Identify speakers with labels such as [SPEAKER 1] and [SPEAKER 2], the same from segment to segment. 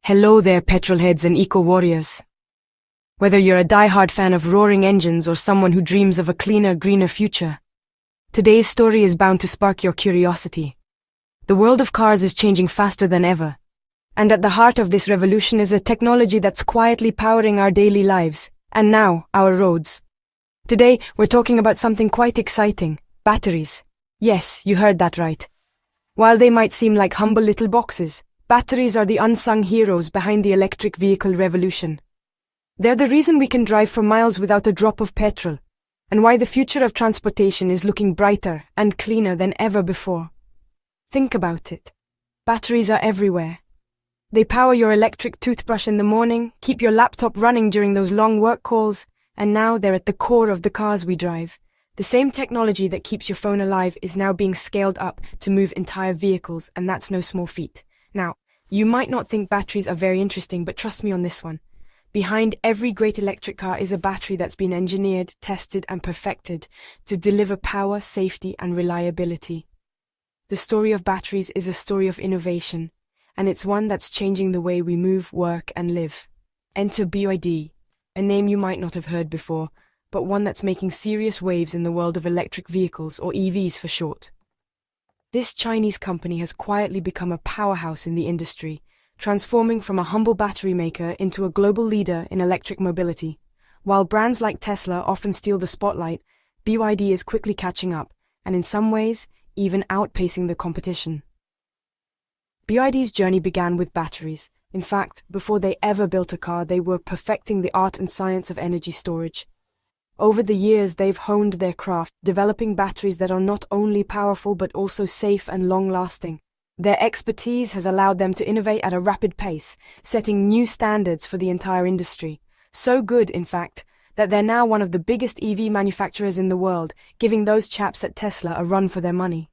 [SPEAKER 1] Hello there, petrolheads and eco-warriors. Whether you're a die-hard fan of roaring engines or someone who dreams of a cleaner, greener future, today's story is bound to spark your curiosity. The world of cars is changing faster than ever, and at the heart of this revolution is a technology that's quietly powering our daily lives, and now, our roads. Today, we're talking about something quite exciting: batteries. Yes, you heard that right. While they might seem like humble little boxes, batteries are the unsung heroes behind the electric vehicle revolution. They're the reason we can drive for miles without a drop of petrol, and why the future of transportation is looking brighter and cleaner than ever before. Think about it. Batteries are everywhere. They power your electric toothbrush in the morning, keep your laptop running during those long work calls, and now they're at the core of the cars we drive. The same technology that keeps your phone alive is now being scaled up to move entire vehicles, and that's no small feat. Now, you might not think batteries are very interesting, but trust me on this one. Behind every great electric car is a battery that's been engineered, tested, and perfected to deliver power, safety, and reliability. The story of batteries is a story of innovation, and it's one that's changing the way we move, work, and live. Enter BYD, a name you might not have heard before, but one that's making serious waves in the world of electric vehicles, or EVs for short. This Chinese company has quietly become a powerhouse in the industry, transforming from a humble battery maker into a global leader in electric mobility. While brands like Tesla often steal the spotlight, BYD is quickly catching up, and in some ways, even outpacing the competition. BYD's journey began with batteries. In fact, before they ever built a car, they were perfecting the art and science of energy storage. Over the years, they've honed their craft, developing batteries that are not only powerful but also safe and long-lasting. Their expertise has allowed them to innovate at a rapid pace, setting new standards for the entire industry. So good, in fact, that they're now one of the biggest EV manufacturers in the world, giving those chaps at Tesla a run for their money.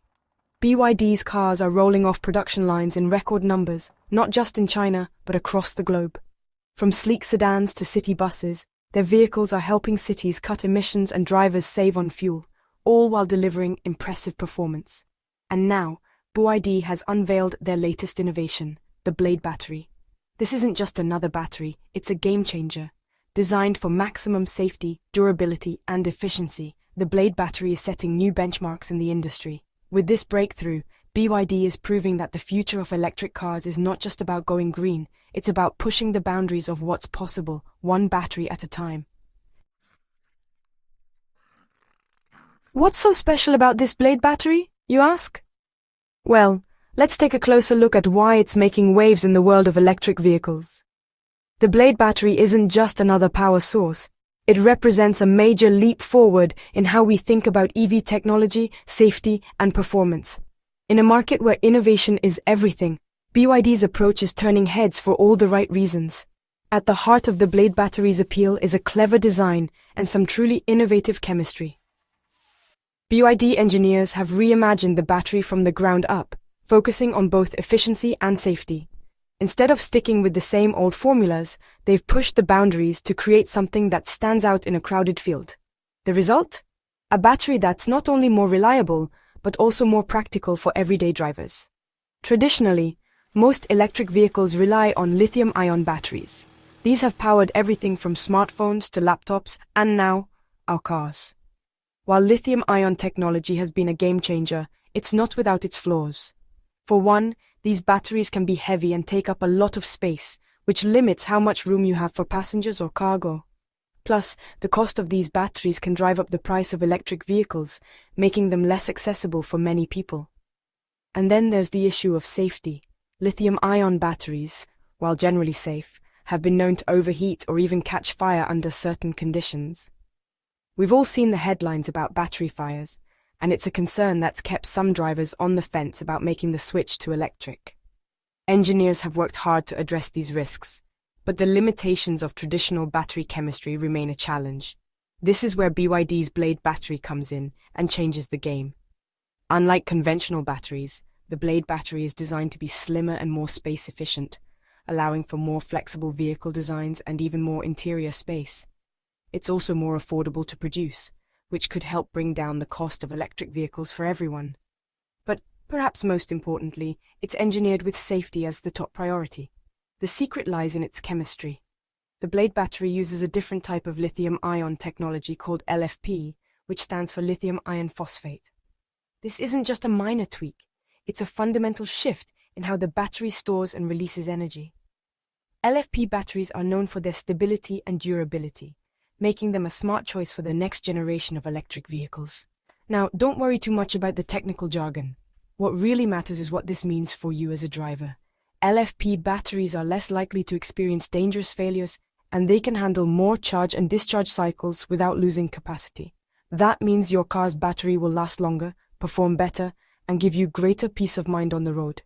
[SPEAKER 1] BYD's cars are rolling off production lines in record numbers, not just in China, but across the globe. From sleek sedans to city buses, their vehicles are helping cities cut emissions and drivers save on fuel, all while delivering impressive performance. And now, BYD has unveiled their latest innovation, the Blade battery. This isn't just another battery, it's a game-changer. Designed for maximum safety, durability, and efficiency, the Blade battery is setting new benchmarks in the industry. With this breakthrough, BYD is proving that the future of electric cars is not just about going green, it's about pushing the boundaries of what's possible, one battery at a time. What's so special about this Blade battery, you ask? Well, let's take a closer look at why it's making waves in the world of electric vehicles. The Blade battery isn't just another power source. It represents a major leap forward in how we think about EV technology, safety, and performance. In a market where innovation is everything, BYD's approach is turning heads for all the right reasons. At the heart of the Blade battery's appeal is a clever design and some truly innovative chemistry. BYD engineers have reimagined the battery from the ground up, focusing on both efficiency and safety. Instead of sticking with the same old formulas, they've pushed the boundaries to create something that stands out in a crowded field. The result? A battery that's not only more reliable, but also more practical for everyday drivers. Traditionally, most electric vehicles rely on lithium-ion batteries. These have powered everything from smartphones to laptops, and now, our cars. While lithium-ion technology has been a game-changer, it's not without its flaws. For one, these batteries can be heavy and take up a lot of space, which limits how much room you have for passengers or cargo. Plus, the cost of these batteries can drive up the price of electric vehicles, making them less accessible for many people. And then there's the issue of safety. Lithium-ion batteries, while generally safe, have been known to overheat or even catch fire under certain conditions. We've all seen the headlines about battery fires, and it's a concern that's kept some drivers on the fence about making the switch to electric. Engineers have worked hard to address these risks, but the limitations of traditional battery chemistry remain a challenge. This is where BYD's Blade battery comes in and changes the game. Unlike conventional batteries, the Blade battery is designed to be slimmer and more space-efficient, allowing for more flexible vehicle designs and even more interior space. It's also more affordable to produce, which could help bring down the cost of electric vehicles for everyone. But perhaps most importantly, it's engineered with safety as the top priority. The secret lies in its chemistry. The Blade battery uses a different type of lithium-ion technology called LFP, which stands for lithium iron phosphate. This isn't just a minor tweak, it's a fundamental shift in how the battery stores and releases energy. LFP batteries are known for their stability and durability, making them a smart choice for the next generation of electric vehicles. Now, don't worry too much about the technical jargon. What really matters is what this means for you as a driver. LFP batteries are less likely to experience dangerous failures, and they can handle more charge and discharge cycles without losing capacity. That means your car's battery will last longer, perform better, and give you greater peace of mind on the road.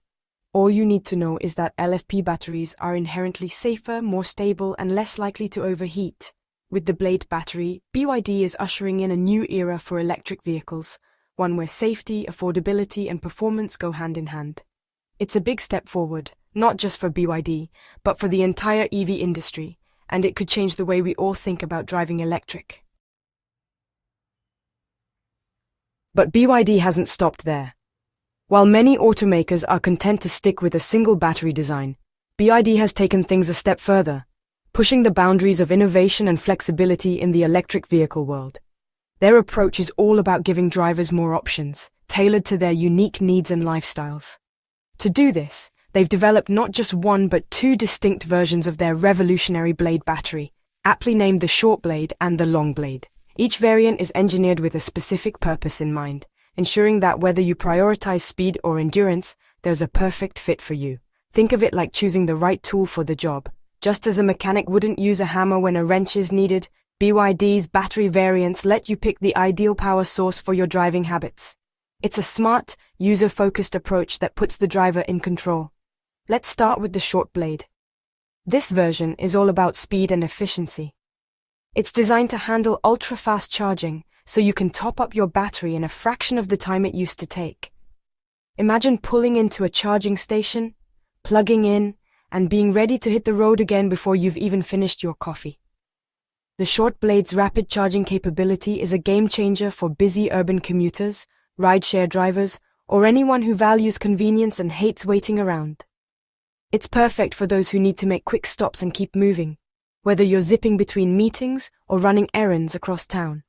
[SPEAKER 1] All you need to know is that LFP batteries are inherently safer, more stable, and less likely to overheat. With the Blade battery, BYD is ushering in a new era for electric vehicles, one where safety, affordability, and performance go hand in hand. It's a big step forward, not just for BYD, but for the entire EV industry, and it could change the way we all think about driving electric. But BYD hasn't stopped there. While many automakers are content to stick with a single battery design, BYD has taken things a step further, pushing the boundaries of innovation and flexibility in the electric vehicle world. Their approach is all about giving drivers more options, tailored to their unique needs and lifestyles. To do this, they've developed not just one but two distinct versions of their revolutionary Blade battery, aptly named the Short Blade and the Long Blade. Each variant is engineered with a specific purpose in mind, ensuring that whether you prioritize speed or endurance, there's a perfect fit for you. Think of it like choosing the right tool for the job. Just as a mechanic wouldn't use a hammer when a wrench is needed, BYD's battery variants let you pick the ideal power source for your driving habits. It's a smart, user-focused approach that puts the driver in control. Let's start with the Short Blade. This version is all about speed and efficiency. It's designed to handle ultra-fast charging, so you can top up your battery in a fraction of the time it used to take. Imagine pulling into a charging station, plugging in, and being ready to hit the road again before you've even finished your coffee. The Short Blade's rapid charging capability is a game-changer for busy urban commuters, rideshare drivers, or anyone who values convenience and hates waiting around. It's perfect for those who need to make quick stops and keep moving, whether you're zipping between meetings or running errands across town.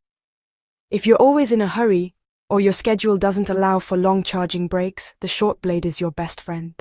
[SPEAKER 1] If you're always in a hurry, or your schedule doesn't allow for long charging breaks, the Short Blade is your best friend.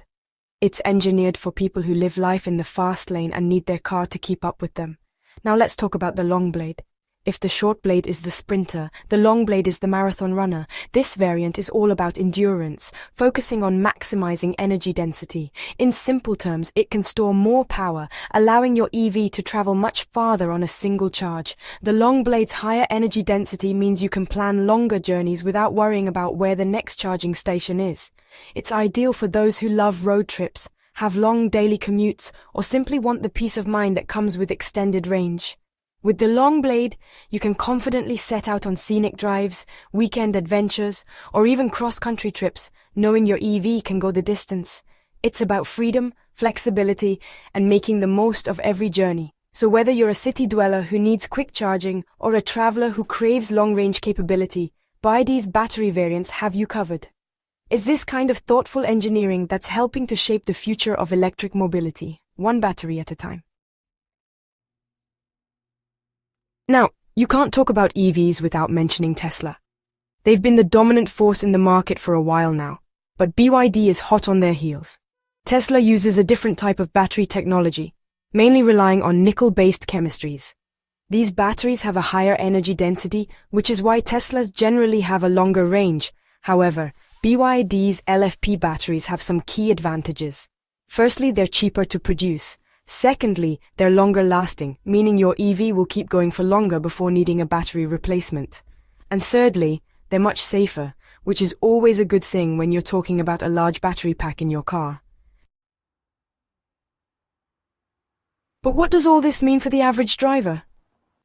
[SPEAKER 1] It's engineered for people who live life in the fast lane and need their car to keep up with them. Now let's talk about the Long Blade. If the Short Blade is the sprinter, the Long Blade is the marathon runner. This variant is all about endurance, focusing on maximizing energy density. In simple terms, it can store more power, allowing your EV to travel much farther on a single charge. The Long Blade's higher energy density means you can plan longer journeys without worrying about where the next charging station is. It's ideal for those who love road trips, have long daily commutes, or simply want the peace of mind that comes with extended range. With the Long Blade, you can confidently set out on scenic drives, weekend adventures, or even cross-country trips, knowing your EV can go the distance. It's about freedom, flexibility, and making the most of every journey. So whether you're a city dweller who needs quick charging or a traveler who craves long-range capability, BYD's battery variants have you covered. It's this kind of thoughtful engineering that's helping to shape the future of electric mobility, one battery at a time. Now, you can't talk about EVs without mentioning Tesla. They've been the dominant force in the market for a while now, but BYD is hot on their heels. Tesla uses a different type of battery technology, mainly relying on nickel-based chemistries. These batteries have a higher energy density, which is why Teslas generally have a longer range. However, BYD's LFP batteries have some key advantages. Firstly, they're cheaper to produce. Secondly, they're longer lasting, meaning your EV will keep going for longer before needing a battery replacement. And thirdly, they're much safer, which is always a good thing when you're talking about a large battery pack in your car. But what does all this mean for the average driver?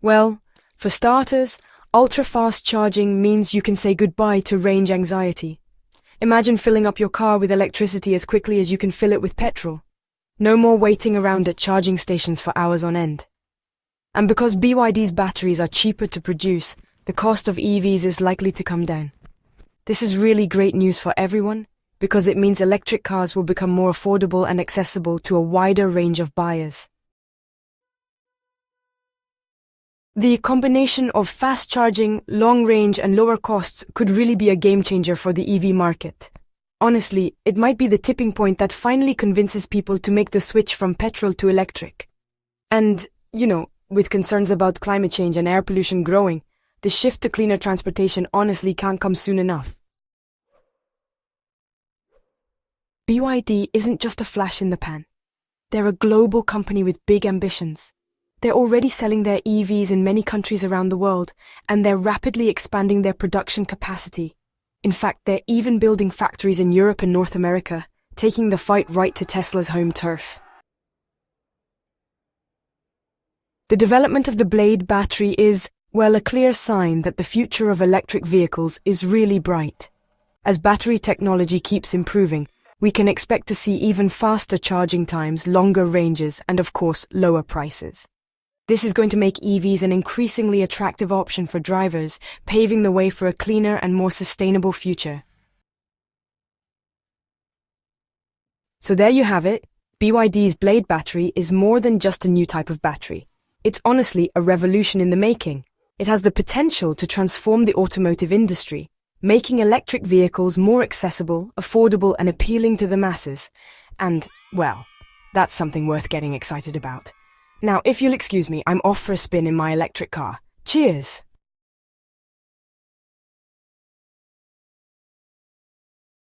[SPEAKER 1] Well, for starters, ultra-fast charging means you can say goodbye to range anxiety. Imagine filling up your car with electricity as quickly as you can fill it with petrol. No more waiting around at charging stations for hours on end. And because BYD's batteries are cheaper to produce, the cost of EVs is likely to come down. This is really great news for everyone, because it means electric cars will become more affordable and accessible to a wider range of buyers. The combination of fast charging, long range, and lower costs could really be a game changer for the EV market. Honestly, it might be the tipping point that finally convinces people to make the switch from petrol to electric. And, with concerns about climate change and air pollution growing, the shift to cleaner transportation honestly can't come soon enough. BYD isn't just a flash in the pan. They're a global company with big ambitions. They're already selling their EVs in many countries around the world, and they're rapidly expanding their production capacity. In fact, they're even building factories in Europe and North America, taking the fight right to Tesla's home turf. The development of the Blade battery is, a clear sign that the future of electric vehicles is really bright. As battery technology keeps improving, we can expect to see even faster charging times, longer ranges, and of course, lower prices. This is going to make EVs an increasingly attractive option for drivers, paving the way for a cleaner and more sustainable future. So there you have it. BYD's Blade battery is more than just a new type of battery. It's honestly a revolution in the making. It has the potential to transform the automotive industry, making electric vehicles more accessible, affordable, and appealing to the masses. And, that's something worth getting excited about. Now, if you'll excuse me, I'm off for a spin in my electric car. Cheers!